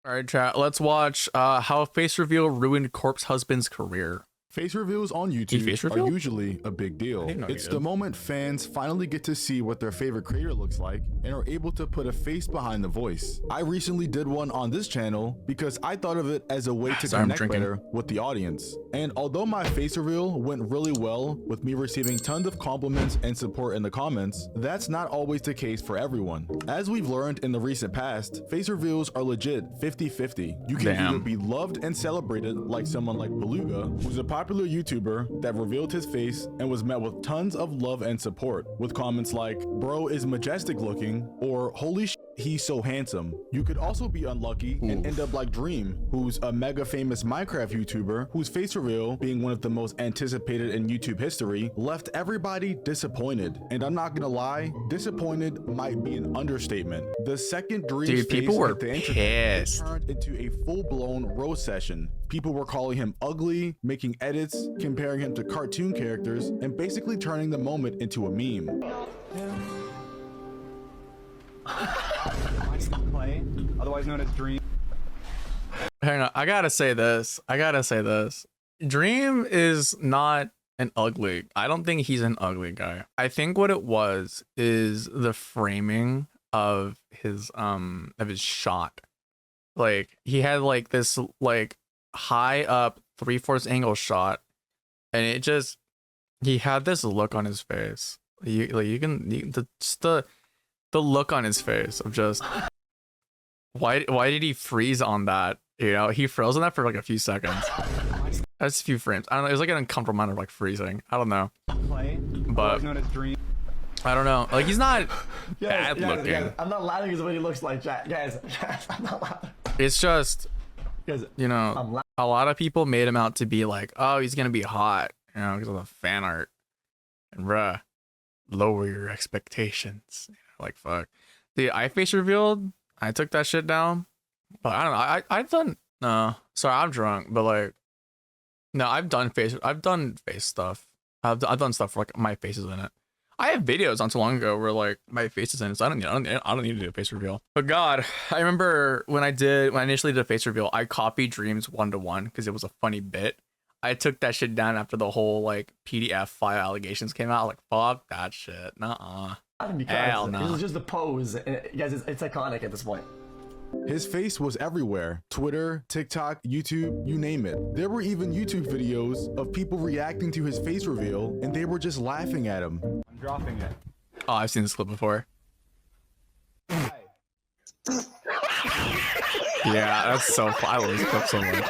All right, chat. Let's watch how a face reveal ruined Corpse husband's career. Face reveals on YouTube are usually a big deal. It's the moment fans finally get to see what their favorite creator looks like and are able to put a face behind the voice. I recently did one on this channel because I thought of it as a way to connect better with the audience. And although my face reveal went really well with me receiving tons of compliments and support in the comments, that's not always the case for everyone. As we've learned in the recent past, face reveals are legit 50-50. You can either be loved and celebrated like someone like Beluga, who's a popular YouTuber that revealed his face and was met with tons of love and support, with comments like, "Bro is majestic looking," or "Holy sh*, he's so handsome." You could also be unlucky and end up like Dream, who's a mega famous Minecraft YouTuber whose face reveal, being one of the most anticipated in YouTube history, left everybody disappointed. And I'm not gonna lie, disappointed might be an understatement. The second Dream's people were pissed. Turned into a full-blown roast session. People were calling him ugly, making edits, comparing him to cartoon characters, and basically turning the moment into a meme. Otherwise known as Dream. Hang on, I gotta say this. Dream is not an ugly. I don't think he's an ugly guy. I think what it was is the framing of his shot. Like he had like this like high up 3/4 angle shot, and it just, he had this look on his face. The look on his face of just why did he freeze on that? You know, he froze on that for like a few seconds. That's a few frames. I don't know. It was like an uncomfortable amount of like freezing. I don't know. But I don't know. Like he's not bad looking. Guys, I'm not laughing because of what he looks like, chat. Guys, I'm not laughing. It's just, you know, a lot of people made him out to be like, oh, he's gonna be hot, you know, because of the fan art. And bruh, lower your expectations. Like fuck. The eye face revealed, I took that shit down. But I don't know. I've done, no, sorry, I'm drunk. But like, no, I've done face stuff. I've done stuff where like my face is in it. I have videos not too long ago where like my face is in it, so I don't need to do a face reveal. But God, I remember when I initially did a face reveal, I copied Dreams 1-to-1 because it was a funny bit. I took that shit down after the whole like PDF file allegations came out. Like fuck that shit. Nuh-uh. Hell no. This is just a pose. Guys, it's iconic at this point. His face was everywhere. Twitter, TikTok, YouTube, you name it. There were even YouTube videos of people reacting to his face reveal, and they were just laughing at him. I'm dropping it. Oh, I've seen this clip before. Yeah, that's so fun. I love this clip so much.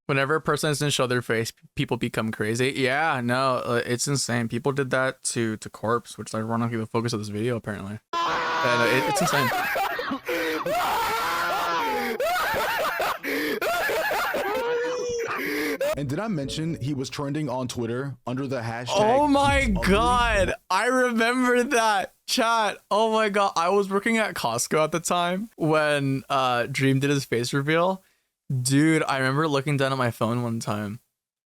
Whenever a person doesn't show their face, people become crazy. Yeah, no, it's insane. People did that to Corpse, which is ironically the focus of this video, apparently. And it's insane. And did I mention he was trending on Twitter under the hashtag? Oh my god, I remember that, chat. Oh my god, I was working at Costco at the time when Dream did his face reveal. Dude, I remember looking down at my phone one time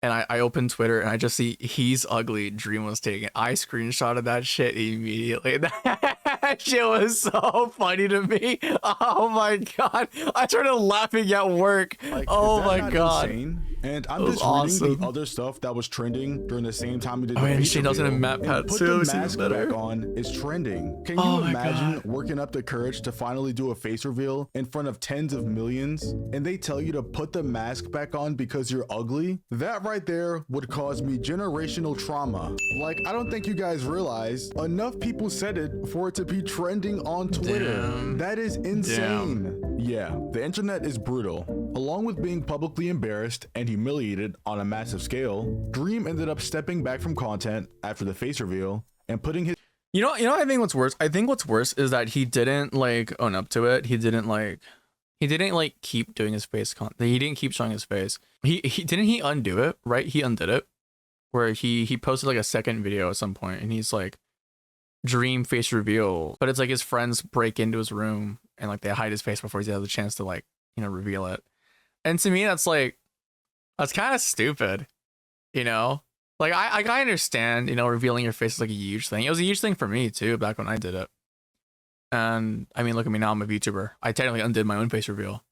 and I opened Twitter and I just see he's ugly, Dream was taking it. I screenshotted that shit immediately. That shit was so funny to me. Oh my god, I started laughing at work. Like, oh my god. Insane? And I'm just reading the other stuff that was trending during the same time we did. Oh, and she does it in Map Pad too. Put the mask back on is trending. Can you imagine working up the courage to finally do a face reveal in front of tens of millions, and they tell you to put the mask back on because you're ugly? That right there would cause me generational trauma. Like, I don't think you guys realize enough people said it for it to be trending on Twitter. Damn. That is insane. Damn. Yeah, the internet is brutal. Along with being publicly embarrassed and humiliated on a massive scale, Dream ended up stepping back from content after the face reveal and putting his— You know, I think what's worse? I think what's worse is that he didn't like own up to it. He didn't keep doing his face content. He didn't keep showing his face. He undo it, right? He undid it, where he posted like a second video at some point and he's like, Dream face reveal, but it's like his friends break into his room and like they hide his face before he has a chance to like, you know, reveal it. And to me, that's like, that's kind of stupid, you know? Like, I understand, you know, revealing your face is like a huge thing. It was a huge thing for me too, back when I did it. And I mean, look at me now, I'm a VTuber. I technically undid my own face reveal.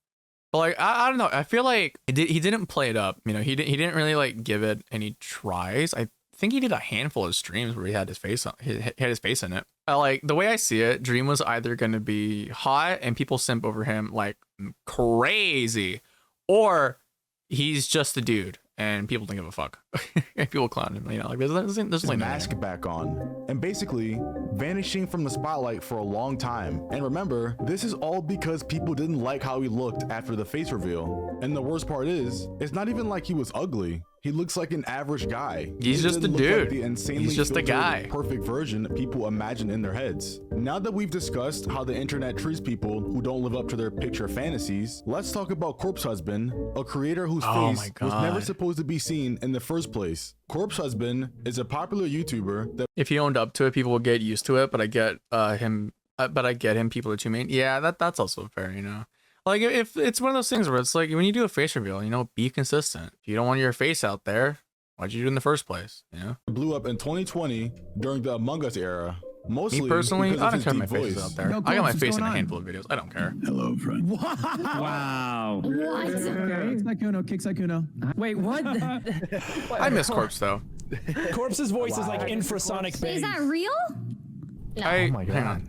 But like, I don't know. I feel like he didn't play it up. You know, he didn't really like give it any tries. I think he did a handful of streams where he had his face on, he had his face in it. Like the way I see it, Dream was either going to be hot and people simp over him like crazy, or he's just a dude and people don't give a fuck. And people clown him, you know, like there's like mask back on and basically vanishing from the spotlight for a long time. And remember, this is all because people didn't like how he looked after the face reveal. And the worst part is, it's not even like he was ugly. He looks like an average guy. He's just a dude. Like the insanely He's just a guy. Perfect version people imagine in their heads. Now that we've discussed how the internet treats people who don't live up to their picture fantasies, let's talk about Corpse Husband, a creator whose face was never supposed to be seen in the first place. Corpse Husband is a popular YouTuber that if he owned up to it, people would get used to it. But I get him. People are too mean. Yeah, that's also fair, you know. Like if it's one of those things where it's like when you do a face reveal, you know, be consistent. If you don't want your face out there, why'd you do it in the first place? You know, blew up in 2020 during the Among Us era. Mostly, me personally, I don't care my voice. face out there. I got my face in a handful of videos. I don't care. Hello, friend. Wow. What? Kick Sakuno. Wait, what? I miss Corpse though. Corpse's voice is like infrasonic bass. Is that real? No. Oh my God. Hang on.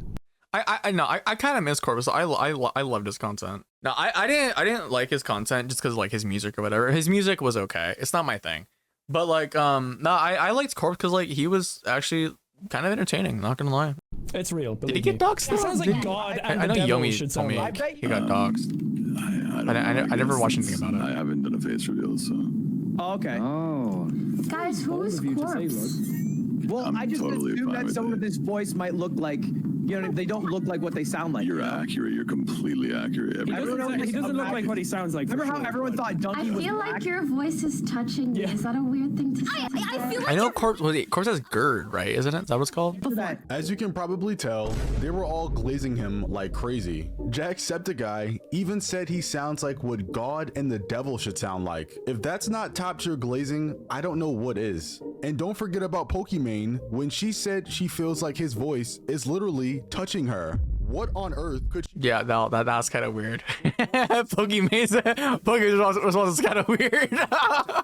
I kind of miss Corpse. I loved his content. No, I didn't like his content just because like his music or whatever. His music was okay. It's not my thing. But like no, I liked Corpse because like he was actually kind of entertaining. Not gonna lie. It's real. Did he get doxxed? It sounds like God. I know Yomi told me he got doxxed. I never watched anything about it. I haven't done a face reveal, so. Oh, okay. Oh. Guys, who is Corpse? Well, I just totally assume that with someone it. with this voice might look like, you know, they don't look like what they sound like. You're accurate. You're completely accurate. He doesn't look like what he sounds like. Remember how everyone thought Donkey was I feel like your voice is touching me. Is that a weird thing to say? I feel like I know Corpse has GERD, right? Isn't it? Is that what it's called? As you can probably tell, they were all glazing him like crazy. Jacksepticeye even said he sounds like what God and the devil should sound like. If that's not top tier glazing, I don't know what is. And don't forget about Pokaie when she said she feels like his voice is literally touching her. What on earth could she— Yeah, that's kind of weird. Pokie's response is kind of weird.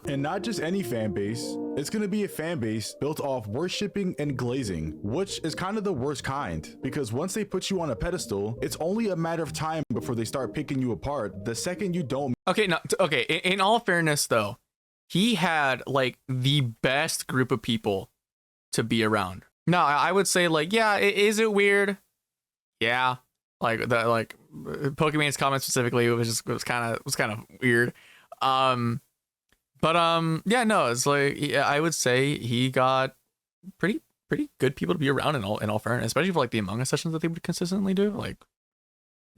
And not just any fan base, it's gonna be a fan base built off worshipping and glazing, which is kind of the worst kind, because once they put you on a pedestal, it's only a matter of time before they start picking you apart the second you don't. Okay, in all fairness though, he had like the best group of people to be around. No, I would say like, yeah, is it weird? Yeah, like Pokemon's comment specifically was kind of weird. Yeah, no, it's like, yeah, I would say he got pretty good people to be around in all fairness, especially for like the Among Us sessions that they would consistently do. Like,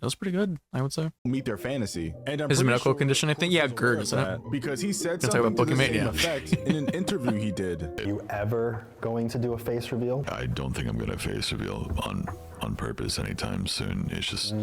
it was pretty good, I would say. Meet their fantasy. And his medical condition, I think, yeah, GERD, isn't it? Because he said something to the same effect in an interview he did. Are you ever going to do a face reveal? I don't think I'm gonna face reveal on purpose anytime soon. It's just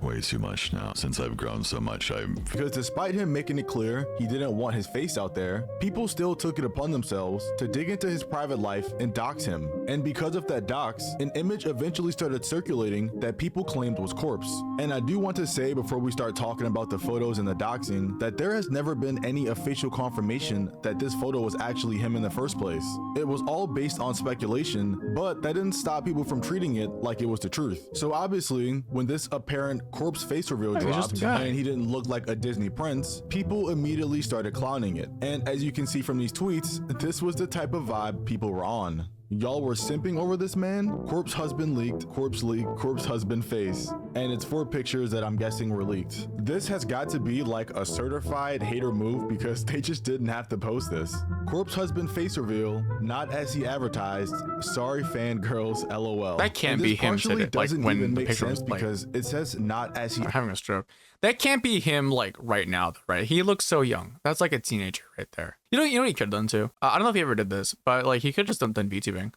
way too much now. Since I've grown so much, because despite him making it clear he didn't want his face out there, people still took it upon themselves to dig into his private life and dox him. And because of that dox, an image eventually started circulating that people claimed was Corpse. And I do want to say before we start talking about the photos and the doxing that there has never been any official confirmation that this photo was actually him in the first place. It was all based on speculation, but that didn't stop people from treating it like it was the truth. So obviously, when this apparent Corpse face reveal dropped and he didn't look like a Disney prince, people immediately started clowning it. And as you can see from these tweets, this was the type of vibe people were on. Y'all were simping over this man. Corpse husband leaked, Corpse leaked, Corpse husband face. And it's 4 pictures that I'm guessing were leaked. This has got to be like a certified hater move because they just didn't have to post this. Corpse husband face reveal, not as he advertised. Sorry fangirls, LOL. That can't be him today, like when the picture was played. Because it says not as he— I'm having a stroke. That can't be him like right now, right? He looks so young. That's like a teenager right there. You know what he could have done too? I don't know if he ever did this, but like he could have just done VTubing.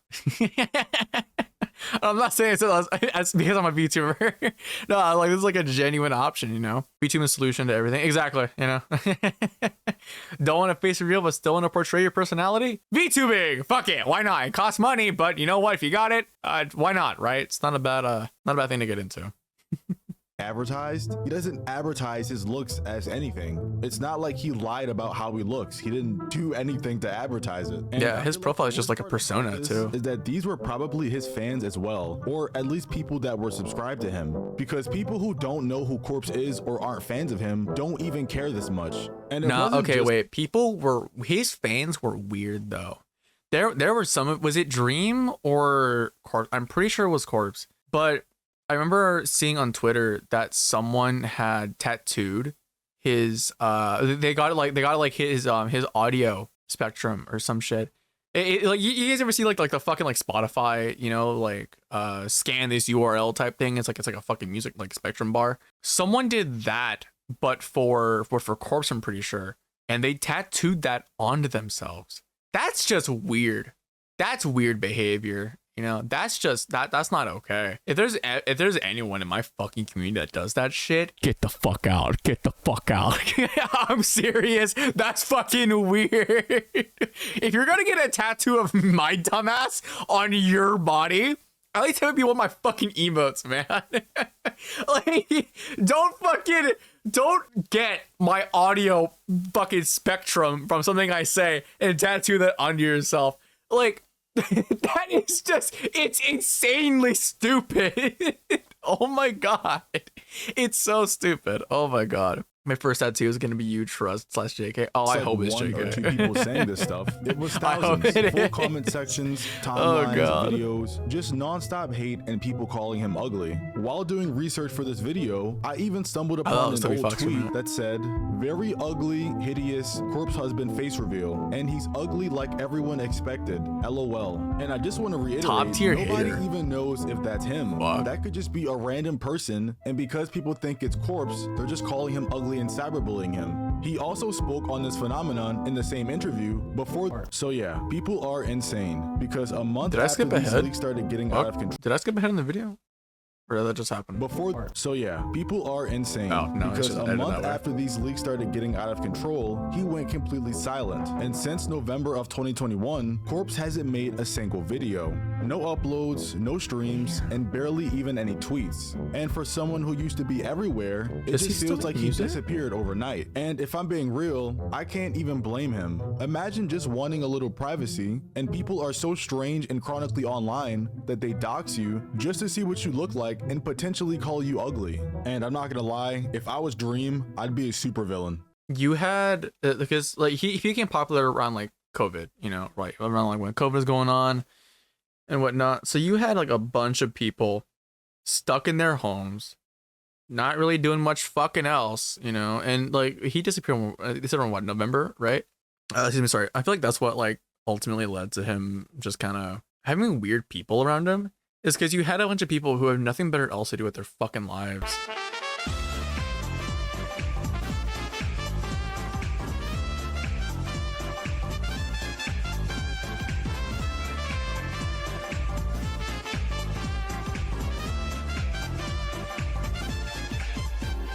I'm not saying it's because I'm a VTuber. No, like this is like a genuine option, you know. VTuber is solution to everything. Exactly, you know. Don't want to face reveal, but still want to portray your personality. VTubing, fuck it, why not? It costs money, but you know what? If you got it, why not? Right? It's not a bad thing to get into. Advertised, he doesn't advertise his looks as anything. It's not like he lied about how he looks. He didn't do anything to advertise it. And yeah, his profile is just like a persona too. Is that these were probably his fans as well, or at least people that were subscribed to him, because people who don't know who Corpse is or aren't fans of him don't even care this much. And wait, his fans were weird though. There were some, was it Dream or Corpse? I'm pretty sure it was Corpse, but I remember seeing on Twitter that someone had tattooed his they got his audio spectrum or some shit. Like you guys ever see like the fucking like Spotify, you know, like scan this URL type thing? It's like a fucking music like spectrum bar. Someone did that, but for Corpse, I'm pretty sure, and they tattooed that onto themselves. That's just weird. That's weird behavior. You know, that's not okay. If there's anyone in my fucking community that does that shit, get the fuck out. Get the fuck out. I'm serious. That's fucking weird. If you're gonna get a tattoo of my dumbass on your body, at least have it be one of my fucking emotes, man. Like, don't get my audio fucking spectrum from something I say and tattoo that onto yourself. Like, that is just, it's insanely stupid. Oh my god, it's so stupid. Oh my god. My first tattoo is going to be huge for us / JK. Oh, I hope it's JK. Or two people saying this stuff. It was thousands. Full comment sections, timelines, videos, just nonstop hate and people calling him ugly. While doing research for this video, I even stumbled upon an old tweet that said, "Very ugly, hideous Corpse husband face reveal, and he's ugly like everyone expected. LOL." And I just want to reiterate, top tier nobody hater. even knows if that's him. Fuck. That could just be a random person, and because people think it's Corpse, they're just calling him ugly and cyberbullying him. He also spoke on this phenomenon in the same interview before. So yeah, people are insane, because a month after these leaks started getting out of control. Did I skip ahead in the video? Or did that just happen? So yeah, people are insane. Oh, no, because a month after these leaks started getting out of control, he went completely silent. And since November of 2021, Corpse hasn't made a single video. No uploads, no streams, and barely even any tweets. And for someone who used to be everywhere, it just feels like he disappeared overnight. And if I'm being real, I can't even blame him. Imagine just wanting a little privacy, and people are so strange and chronically online that they dox you just to see what you look like and potentially call you ugly. And I'm not gonna lie, if I was Dream, I'd be a super villain. You had, because like he became popular around like COVID, you know, right around like when COVID was going on and whatnot. So you had like a bunch of people stuck in their homes, not really doing much fucking else, you know. And like he disappeared. They said around what, November, right? Excuse me, sorry. I feel like that's what like ultimately led to him just kind of having weird people around him. Is because you had a bunch of people who have nothing better else to do with their fucking lives.